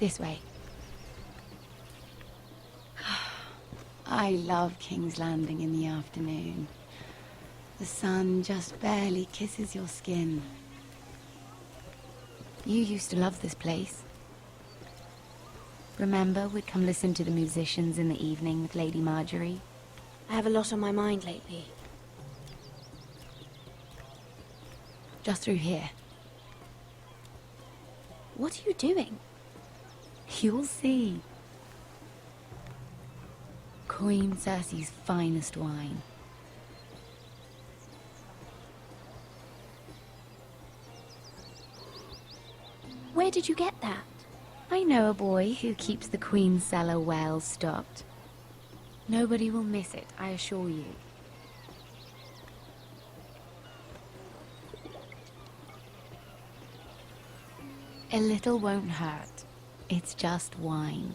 This way. I love King's Landing in the afternoon. The sun just barely kisses your skin. You used to love this place. Remember, we'd come listen to the musicians in the evening with Lady Marjorie? I have a lot on my mind lately. Just through here. What are you doing? You'll see. Queen Cersei's finest wine. Where did you get that? I know a boy who keeps the Queen's cellar well stocked. Nobody will miss it, I assure you. A little won't hurt. It's just wine.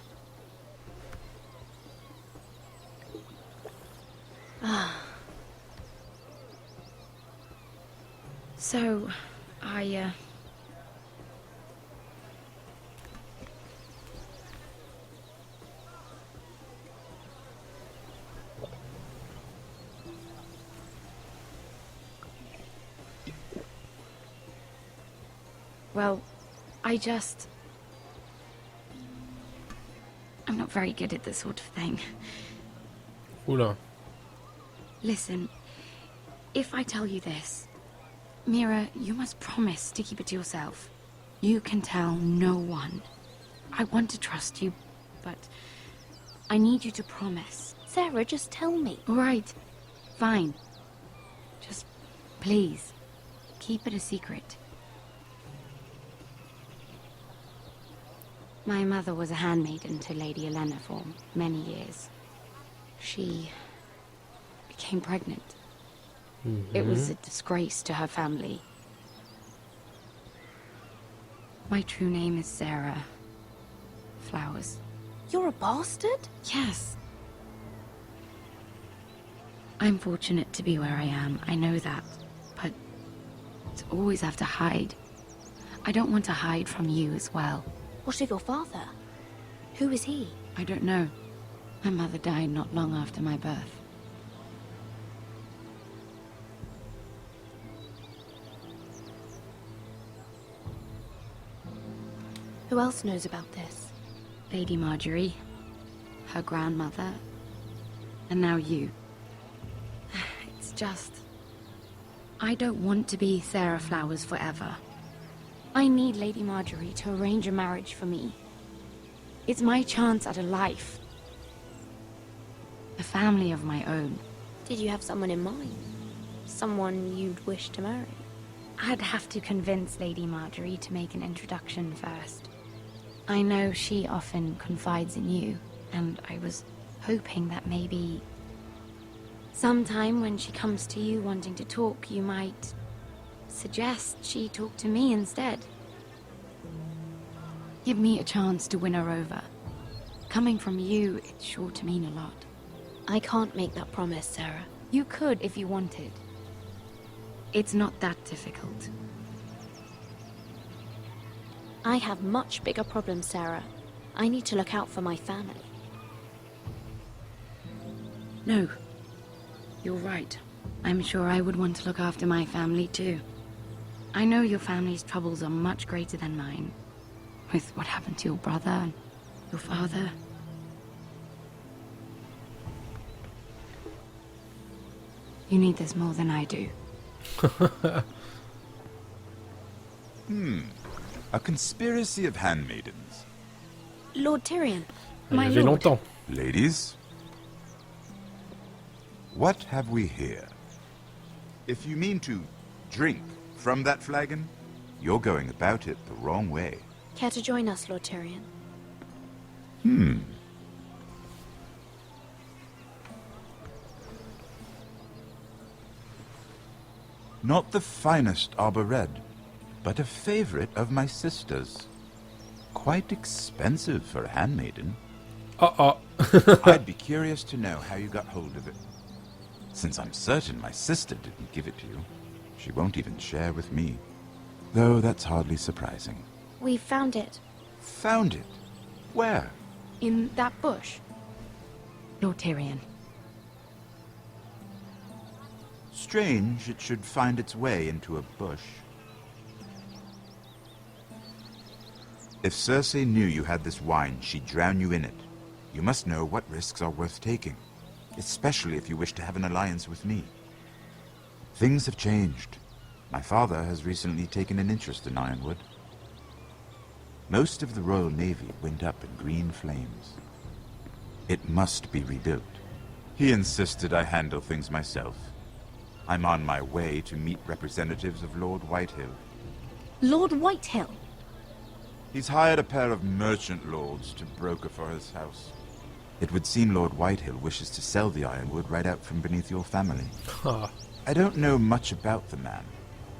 Ah. So, Well, I'm not very good at this sort of thing. Oula. Listen, if I tell you this, Mira, you must promise to keep it to yourself. You can tell no one. I want to trust you, but I need you to promise. Sarah, just tell me. All right, fine. Just, please, keep it a secret. My mother was a handmaiden to Lady Elena for many years. She became pregnant. It was a disgrace to her family. My true name is Sarah Flowers. You're a bastard? Yes. I'm fortunate to be where I am, I know that. But to always have to hide. I don't want to hide from you as well. What of your father? Who is he? I don't know. My mother died not long after my birth. Who else knows about this? Lady Marjorie, her grandmother, and now you. It's just... I don't want to be Sarah Flowers forever. I need Lady Marjorie to arrange a marriage for me. It's my chance at a life. A family of my own. Did you have someone in mind? Someone you'd wish to marry? I'd have to convince Lady Marjorie to make an introduction first. I know she often confides in you, and I was hoping that maybe sometime when she comes to you wanting to talk, you might suggest she talk to me instead. Give me a chance to win her over. Coming from you, it's sure to mean a lot. I can't make that promise, Sarah. You could if you wanted. It's not that difficult. I have much bigger problems, Sarah. I need to look out for my family. No. You're right. I'm sure I would want to look after my family too. I know your family's troubles are much greater than mine. With what happened to your brother and your father. You need this more than I do. A conspiracy of handmaidens. Lord Tyrion. Il y My avait lord. longtemps. Ladies, what have we here? If you mean to drink from that flagon, you're going about it the wrong way. Care to join us, Lord Tyrion? Not the finest arbor red, but a favorite of my sister's. Quite expensive for a handmaiden. I'd be curious to know how you got hold of it. Since I'm certain my sister didn't give it to you, she won't even share with me. Though that's hardly surprising. We found it. Found it? Where? In that bush. Lord Tyrion. Strange it should find its way into a bush. If Cersei knew you had this wine, she'd drown you in it. You must know what risks are worth taking, especially if you wish to have an alliance with me. Things have changed. My father has recently taken an interest in Ironwood. Most of the Royal Navy went up in green flames. It must be rebuilt. He insisted I handle things myself. I'm on my way to meet representatives of Lord Whitehill. Lord Whitehill? He's hired a pair of merchant lords to broker for his house. It would seem Lord Whitehill wishes to sell the ironwood right out from beneath your family. I don't know much about the man,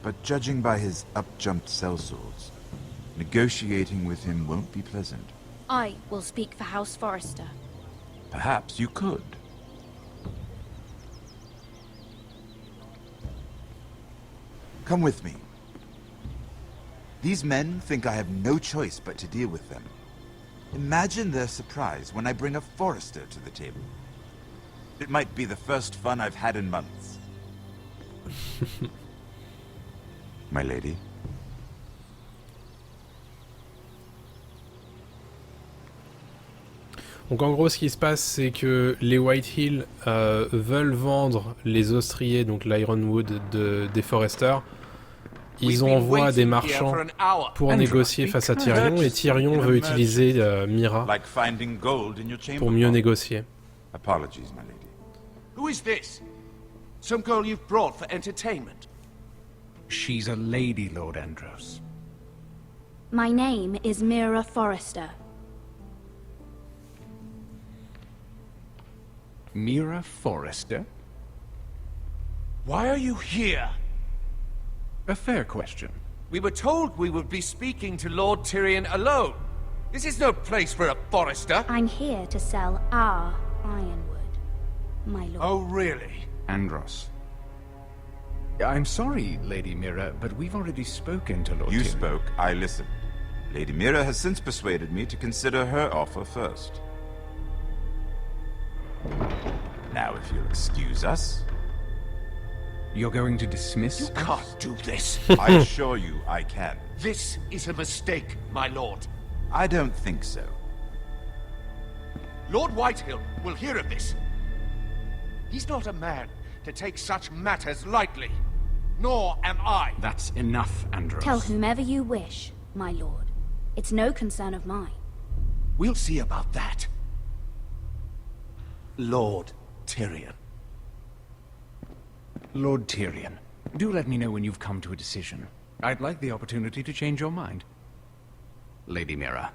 but judging by his up-jumped sellswords, negotiating with him won't be pleasant. I will speak for House Forrester. Perhaps you could. Come with me. These men think I have no choice but to deal with them. Imagine their surprise when I bring a Forrester to the table. It might be the first fun I've had in months. My lady. Donc en gros ce qui se passe c'est que les Whitehill veulent vendre les ostriers, donc l'Ironwood des Forrester. Ils envoient des marchands pour négocier face à Tyrion et Tyrion veut utiliser Mira pour mieux négocier. Apologies, my lady. Who is this? Some girl you've brought for entertainment? She's a lady, Lord Andros. My name is Mira Forrester. Mira Forrester? Why are you here? A fair question. We were told we would be speaking to Lord Tyrion alone. This is no place for a Forrester. I'm here to sell our ironwood, my lord. Oh, really? Andros. I'm sorry, Lady Mira, but we've already spoken to Lord You Tyrion. spoke, I listened. Lady Mira has since persuaded me to consider her offer first. Now, if you'll excuse us... You're going to dismiss You us? can't do this. I assure you I can. This is a mistake, my lord. I don't think so. Lord Whitehill will hear of this. He's not a man to take such matters lightly. Nor am I. That's enough, Andros. Tell whomever you wish, my lord. It's no concern of mine. We'll see about that. Lord Tyrion. Lord Tyrion, do let me know when you've come to a decision. I'd like the opportunity to change your mind. Lady Mira.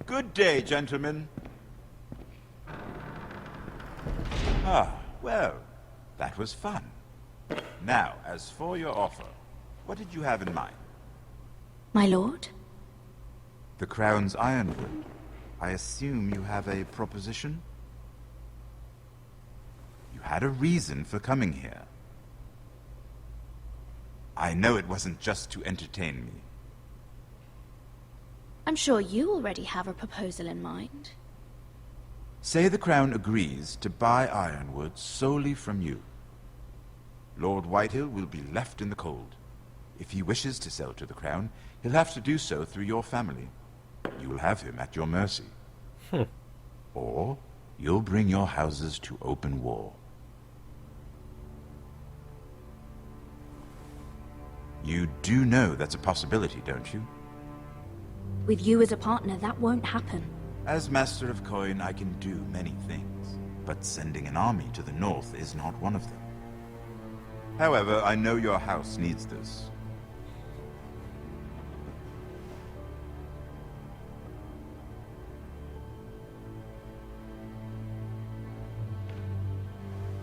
Good day, gentlemen. Ah, well, that was fun. Now, as for your offer, what did you have in mind? My lord? The Crown's ironwood. I assume you have a proposition? You had a reason for coming here. I know it wasn't just to entertain me. I'm sure you already have a proposal in mind. Say the Crown agrees to buy ironwood solely from you. Lord Whitehill will be left in the cold. If he wishes to sell to the Crown, he'll have to do so through your family. You will have him at your mercy. Or you'll bring your houses to open war. You do know that's a possibility, don't you? With you as a partner, that won't happen. As Master of Coin, I can do many things, but sending an army to the north is not one of them. However, I know your house needs this.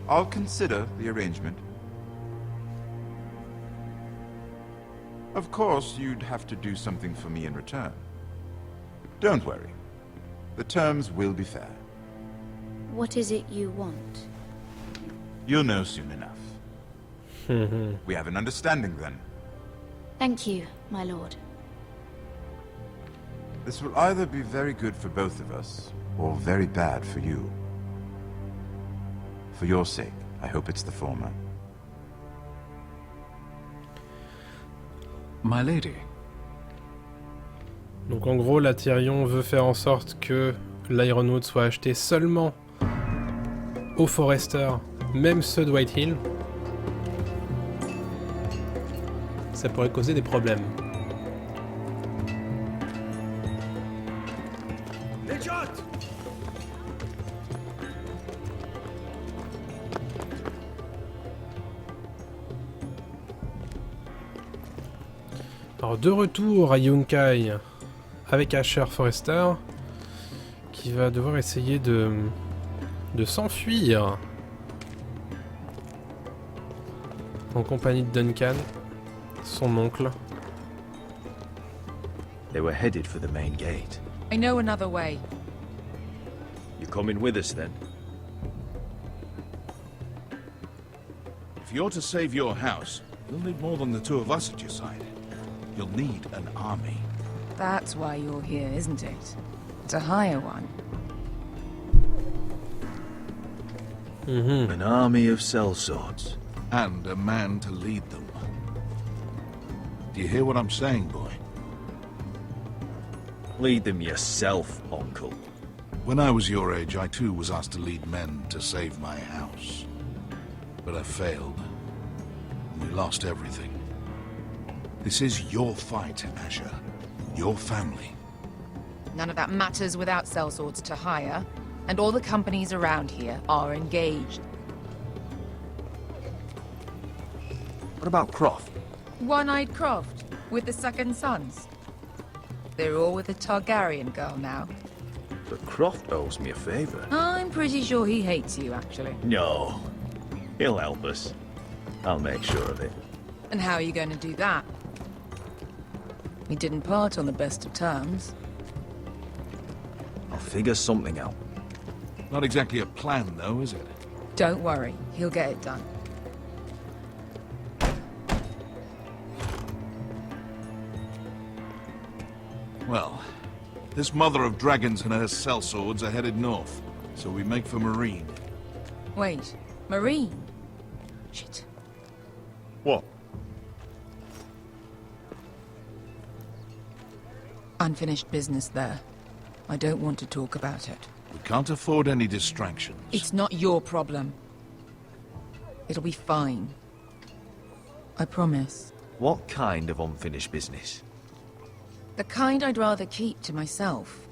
I'll consider the arrangement. Of course, you'd have to do something for me in return. Don't worry. The terms will be fair. What is it you want? You'll know soon enough. We have an understanding then. Thank you, my lord. This will either be very good for both of us, or very bad for you. For your sake, I hope it's the former. My lady. Donc en gros, la Tyrion veut faire en sorte que l'Ironwood soit acheté seulement aux Forrester, même ceux de Whitehill. Ça pourrait causer des problèmes. Alors de retour à Yunkai avec Asher Forrester qui va devoir essayer de s'enfuir en compagnie de Duncan, son oncle. They were headed for the main gate. I know another way. You coming with us then? If you're to save your house, you'll need more than the two of us at your side. You'll need an army. That's why you're here, isn't it? To hire one. An army of sellswords. And a man to lead them. Do you hear what I'm saying, boy? Lead them yourself, uncle. When I was your age, I too was asked to lead men to save my house. But I failed. And we lost everything. This is your fight, Asher. Your family. None of that matters without sellswords to hire, and all the companies around here are engaged. What about Croft? One-eyed Croft, with the second sons. They're all with a Targaryen girl now. But Croft owes me a favor. I'm pretty sure he hates you, actually. No. He'll help us. I'll make sure of it. And how are you going to do that? We didn't part on the best of terms. I'll figure something out. Not exactly a plan, though, is it? Don't worry, he'll get it done. Well, this mother of dragons and her sellswords are headed north, so we make for Marine. Wait, Marine? Shit. What? Unfinished business there. I don't want to talk about it. We can't afford any distractions. It's not your problem. It'll be fine. I promise. What kind of unfinished business? The kind I'd rather keep to myself.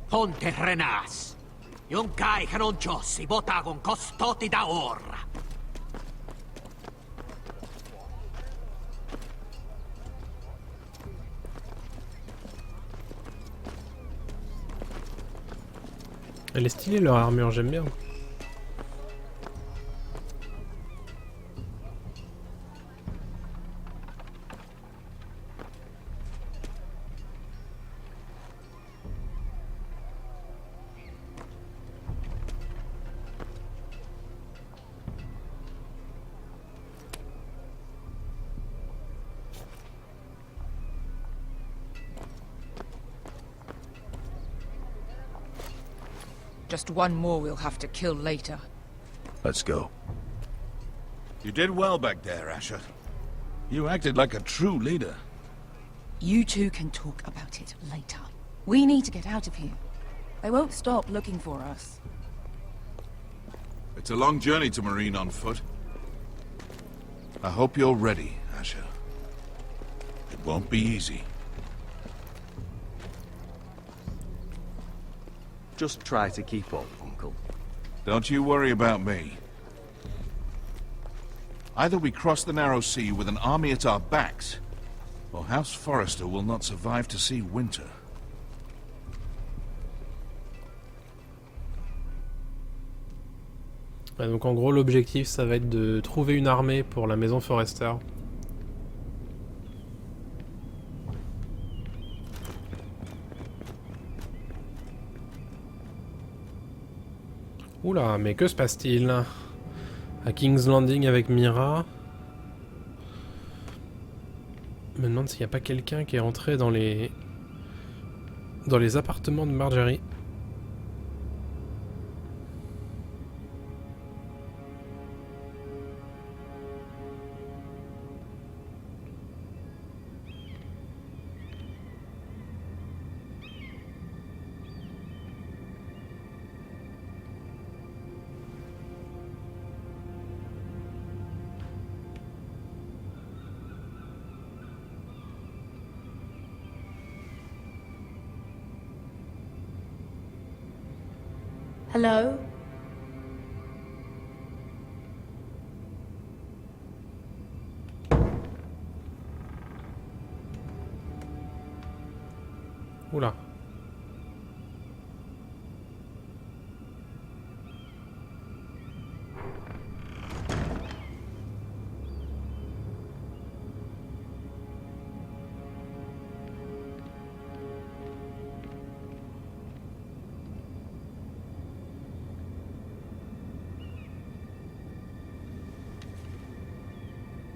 Ponte Renas. Yunkai Hanonchosi Botagon Costoti da Orra. Elle est stylée leur armure, j'aime bien. Just one more we'll have to kill later. Let's go. You did well back there, Asher. You acted like a true leader. You two can talk about it later. We need to get out of here. They won't stop looking for us. It's a long journey to Marine on foot. I hope you're ready, Asher. It won't be easy. Just try to keep up, Uncle. Don't you worry about me. Either we cross the narrow sea with an army at our backs, or House Forrester will not survive to see winter. Ouais, donc en gros l'objectif ça va être de trouver une armée pour la Maison Forrester. Oula, mais que se passe-t-il? À King's Landing avec Mira. Je me demande s'il n'y a pas quelqu'un qui est entré dans les appartements de Marjorie. Hello? Oula.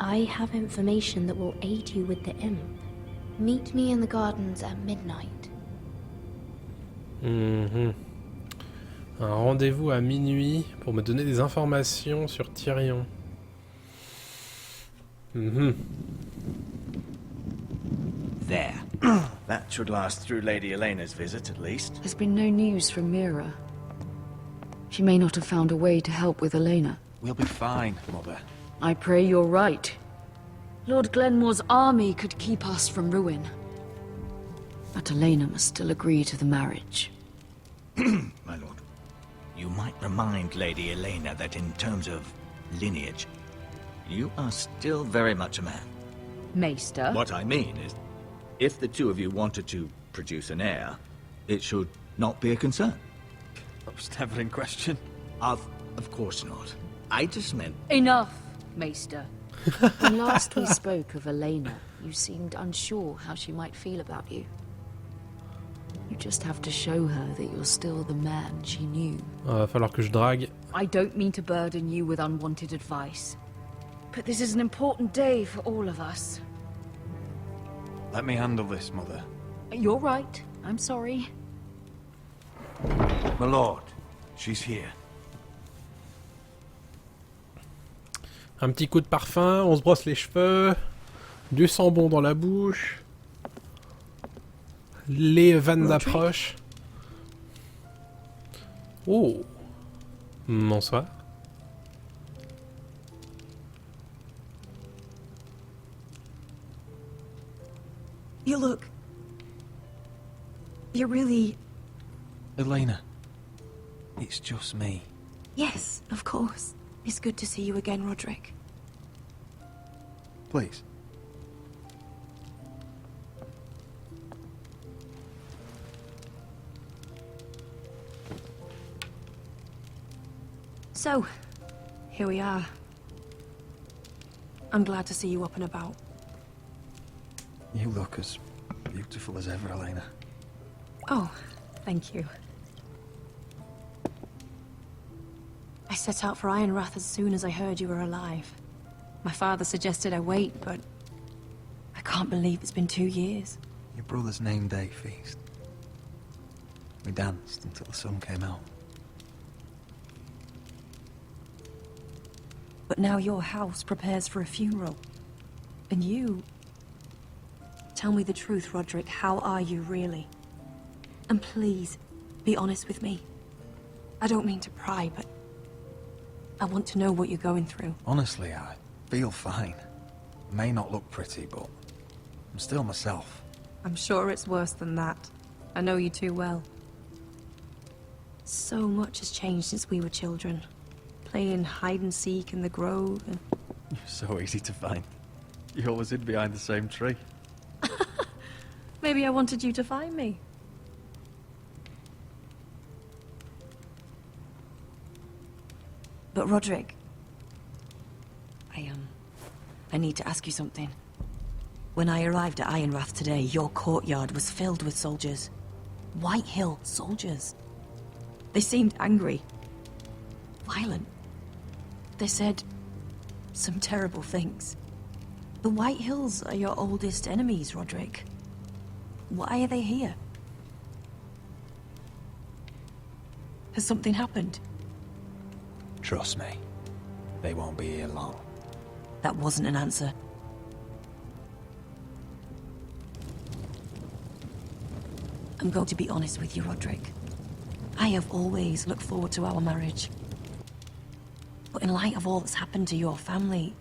I have information that will aid you with the imp. Meet me in the gardens at midnight. Un rendez-vous à minuit pour me donner des informations sur Tyrion. There. That should last through Lady Elena's visit, at least. There's been no news from Mira. She may not have found a way to help with Elena. We'll be fine, Mother. I pray you're right. Lord Glenmore's army could keep us from ruin. But Elena must still agree to the marriage. My lord, you might remind Lady Elena that in terms of lineage, you are still very much a man. Maester? What I mean is, if the two of you wanted to produce an heir, it should not be a concern. That was never in question. Of course not. I just meant... Enough, Maester. When last we spoke of Elena, you seemed unsure how she might feel about you. You just have to show her that you're still the man she knew. Va falloir que je drague. I don't mean to burden you with unwanted advice, but this is an important day for all of us. Let me handle this, Mother. You're right. I'm sorry. My lord, she's here. Un petit coup de parfum, on se brosse les cheveux, du sambon dans la bouche, les vannes d'approche. Oh, bonsoir. You look... You're really... Elena, it's just me. Yes, of course. It's good to see you again, Roderick. Please. So, here we are. I'm glad to see you up and about. You look as beautiful as ever, Elena. Oh, thank you. I set out for Ironrath as soon as I heard you were alive. My father suggested I wait, but I can't believe it's been 2 years. Your brother's name day feast. We danced until the sun came out. But now your house prepares for a funeral. And you... Tell me the truth, Roderick. How are you, really? And please, be honest with me. I don't mean to pry, but... I want to know what you're going through. Honestly, I feel fine. May not look pretty, but I'm still myself. I'm sure it's worse than that. I know you too well. So much has changed since we were children. Playing hide and seek in the grove and... You're so easy to find. You always hid behind the same tree. Maybe I wanted you to find me. But Roderick... I need to ask you something. When I arrived at Ironrath today, your courtyard was filled with soldiers. White Hill soldiers. They seemed angry. Violent. They said some terrible things. The White Hills are your oldest enemies, Roderick. Why are they here? Has something happened? Trust me, they won't be here long. That wasn't an answer. I'm going to be honest with you, Roderick. I have always looked forward to our marriage. But in light of all that's happened to your family...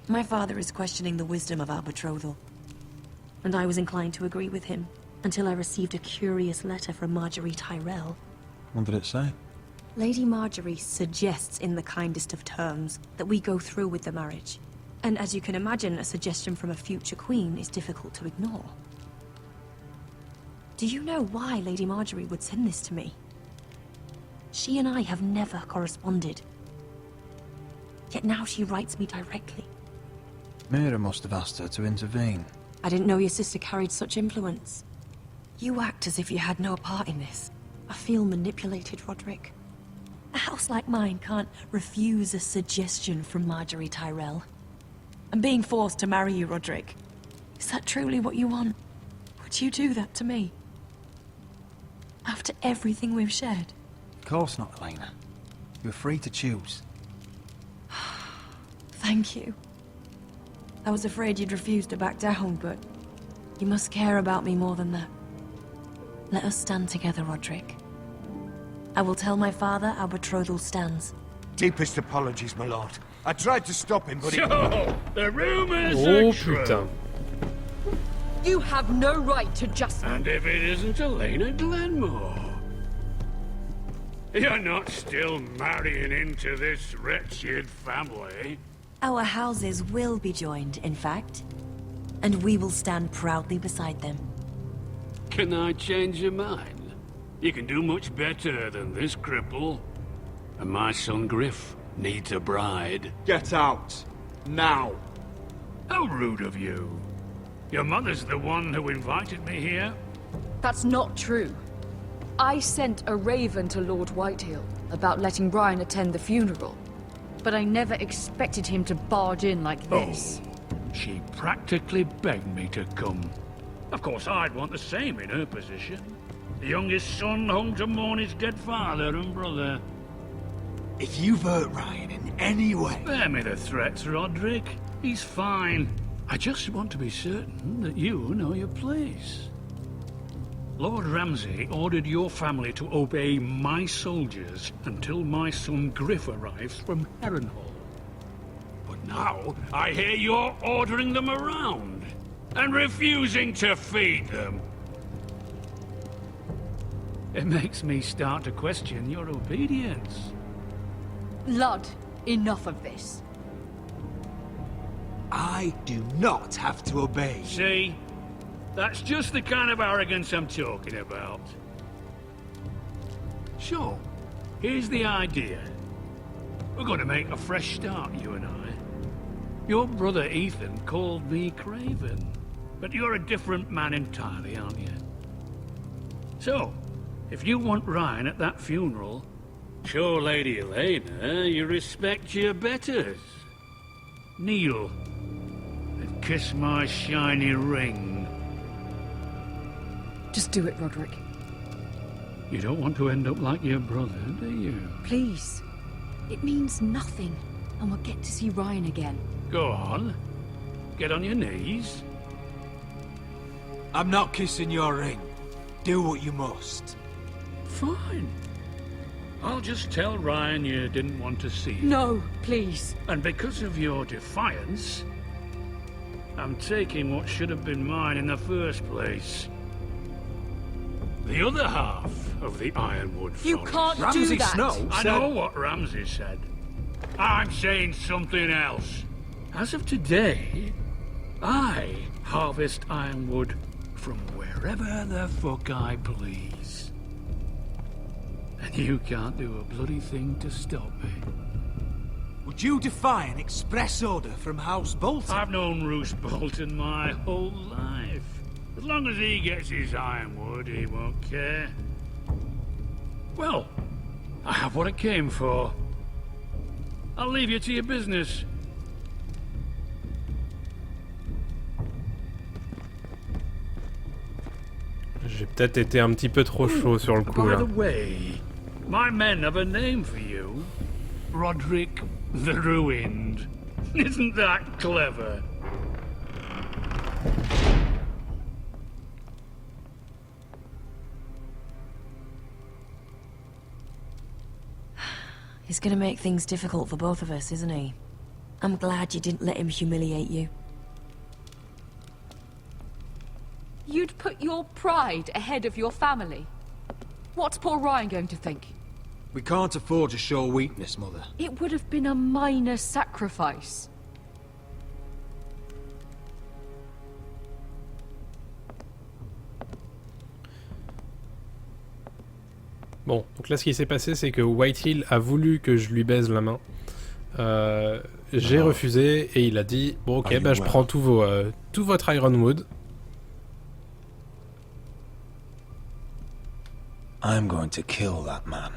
My father is questioning the wisdom of our betrothal. And I was inclined to agree with him, until I received a curious letter from Marjorie Tyrell. What did it say? Lady Marjorie suggests in the kindest of terms that we go through with the marriage. And as you can imagine, a suggestion from a future queen is difficult to ignore. Do you know why Lady Marjorie would send this to me? She and I have never corresponded. Yet now she writes me directly. Mira must have asked her to intervene. I didn't know your sister carried such influence. You act as if you had no part in this. I feel manipulated, Roderick. A house like mine can't refuse a suggestion from Marjorie Tyrell. I'm being forced to marry you, Roderick. Is that truly what you want? Would you do that to me? After everything we've shared? Of course not, Elena. You're free to choose. Thank you. I was afraid you'd refuse to back down, but you must care about me more than that. Let us stand together, Roderick. I will tell my father our betrothal stands. Deepest apologies, my lord. I tried to stop him, but So, the rumors Oh are true. putain. You have no right to just... And if it isn't Elena Glenmore? You're not still marrying into this wretched family? Our houses will be joined, in fact. And we will stand proudly beside them. Can I change your mind? You can do much better than this cripple. And my son Griff needs a bride. Get out. Now. How rude of you. Your mother's the one who invited me here. That's not true. I sent a raven to Lord Whitehill about letting Brian attend the funeral. But I never expected him to barge in like this. She practically begged me to come. Of course, I'd want the same in her position. The youngest son home to mourn his dead father and brother. If you've hurt Ryan in any way... Spare me the threats, Roderick. He's fine. I just want to be certain that you know your place. Lord Ramsay ordered your family to obey my soldiers until my son Griff arrives from Harrenhal. But now, I hear you're ordering them around and refusing to feed them. It makes me start to question your obedience. Lud, enough of this. I do not have to obey. See? That's just the kind of arrogance I'm talking about. So, here's the idea. We're going to make a fresh start, you and I. Your brother Ethan called me Craven, but you're a different man entirely, aren't you? So, if you want Ryan at that funeral, show Lady Elena you respect your betters. Kneel and kiss my shiny ring. Just do it, Roderick. You don't want to end up like your brother, do you? Please. It means nothing, and we'll get to see Ryan again. Go on. Get on your knees. I'm not kissing your ring. Do what you must. Fine. I'll just tell Ryan you didn't want to see him. No, please. And because of your defiance, I'm taking what should have been mine in the first place. The other half of the Ironwood Forest. You can't do that. Snow I know what Ramsay said. I'm saying something else. As of today, I harvest ironwood from wherever the fuck I please. And you can't do a bloody thing to stop me. Would you defy an express order from House Bolton? I've known Roose Bolton my whole life. As long as he gets his ironwood, he won't care. Well, I have what I came for. I'll leave you to your business. J'ai peut-être été un petit peu trop chaud sur le coup là. By the way, my men have a name for you. Roderick the Ruined. Isn't that clever? He's gonna make things difficult for both of us, isn't he? I'm glad you didn't let him humiliate you. You'd put your pride ahead of your family. What's poor Ryan going to think? We can't afford to show weakness, Mother. It would have been a minor sacrifice. Bon, donc là ce qui s'est passé c'est que Whitehill a voulu que je lui baise la main. J'ai refusé et il a dit bon ok bah je prends tout votre Ironwood. I'm going to kill that man.